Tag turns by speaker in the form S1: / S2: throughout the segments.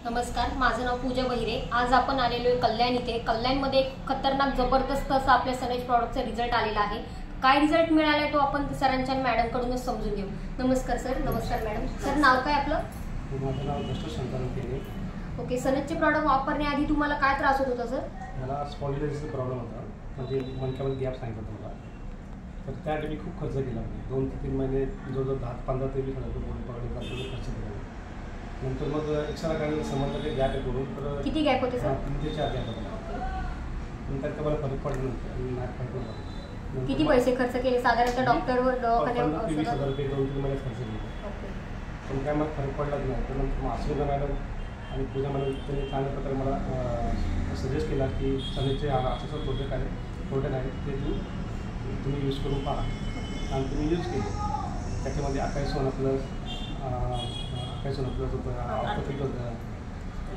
S1: नमस्कार, माझं नाव पूजा बहिरे। आज आपण आलेलो आहे कल्याण इथे। कल्याणमध्ये एक खतरनाक जबरदस्त असं आपल्या सनेज प्रॉडक्टचा रिझल्ट आलेला आहे। काय रिझल्ट मिळालाय तो आपण सरांच्या मॅडम कडूनच समजून घेऊ। नमस्कार सर। नमस्कार मॅडम। सर नाव काय आपलं?
S2: माझं नाव दशरथ शंकरराव केले।
S1: ओके, सनेजचे प्रॉडक्ट वापरण्याआधी तुम्हाला काय त्रास होत होता सर?
S2: मला स्पॉन्डिलायटिसचा प्रॉब्लेम होता, म्हणजे मणक्यामध्ये गॅप सांगितलं होतं मला। तर त्यासाठी मी खूप खर्च केला, 2 ते 3 महिने जवळजवळ 10-15 ते 20,000 रुपये पकडले खर्च केला। नंतर मग एक्सरा काढायला समजलं की गॅप आहे करून। तर
S1: किती गॅप होते सर?
S2: 3 ते 4 गॅप होता। नंतर का मला फरक पडला नाही।
S1: किती पैसे खर्च केले साधारणतः डॉक्टरवर दवाखान्यावर?
S2: 20,000 रुपये 2-3 महिने खर्च केले।
S1: ओके,
S2: पण काय मला फरक पडलाच नाही। तर नंतर आसुदा मॅडम आणि पूजा मॅडम त्यांनी चांगल्या प्रकारे मला सजेस्ट केला की सनेजचे असं प्रोडक्ट आहे ते तुम्ही यूज करून पहा। आणि तुम्ही यूज केले। त्याच्यामध्ये आकाश प्लस होतं, ऑर्थोफिट होतं,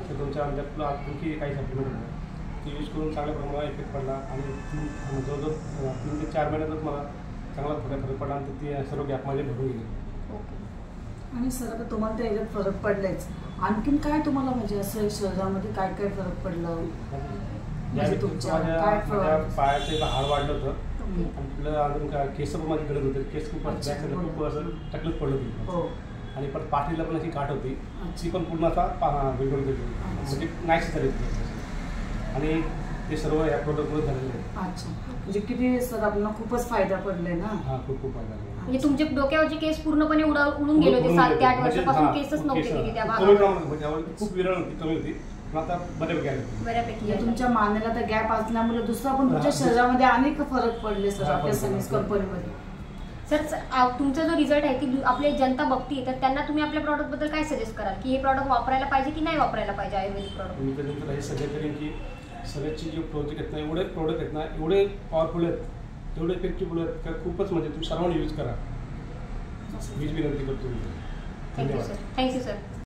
S2: ते तुमच्या म्हणजे आणखी काही सप्लिमेंट होतं, ते यूज करून चांगल्या प्रमाणात इफेक्ट पडला। आणि जवळजवळ 3 ते 4 महिन्यातच मला चांगला फरक पडला आणि ते सर्व गॅप माझे भरून गेले।
S3: आणि सर आता तुम्हाला त्या याच्यात फरक पडलायच, आणखीन काय तुम्हाला म्हणजे असं शरीरामध्ये काय काय फरक पडलं? म्हणजे तुमच्या काय
S2: पायाचं हाड वाढलं होतं, आपलं अजून केस पण माझी गळत होते, केस खूप बॅक साईडला खूप असं टकलत पडलं होती। आणि पण पाठीला पण अशी गाठ होती, ती पण पूर्ण असा वेगळं गेली, म्हणजे नाहीशी झाली होती। आणि ते सर्व या प्रोडक्टमुळे झालेले आहेत।
S3: अच्छा, म्हणजे किती सर आपल्याला खूपच फायदा पडलाय ना?
S2: हां, खूप फायदा झाला।
S1: म्हणजे तुमचे डोक्यावरचे केस पूर्णपणे उडून गेले होते। 7 ते 8 वर्षापासून केसच नव्हते निघत त्या
S2: भागामध्ये। खूप विरळ होती, कमी होती, पण आता
S1: बऱ्यापैकी
S3: तुमच्या मानेला तर गॅप असल्यामुळे दुसरा पण तुमच्या शरीरामध्ये अनेक फरक पडले सर आपल्या सनेज कंपनीमध्ये।
S1: सर तुमचा जो रिझल्ट आहे ती आपली जनता बघती, तर त्यांना तुम्ही आपल्या प्रॉडक्ट बद्दल काय सजेस्ट कराल की हे प्रॉडक्ट वापरायला पाहिजे की नाही वापरायला पाहिजे आयुर्वेदिक प्रॉडक्ट?
S2: मी तर हे सजेस्ट करेन की सनेजचे जे प्रोडक्ट आहेत ना, एवढे प्रोडक्ट आहेत ना, एवढे पॉवरफुल आहेत, एवढे इफेक्टिव्ह आहेत का खूपच, म्हणजे तुम्ही सर्वांनी यूज करा, हीच विनंती करतो।
S1: Thank you sir.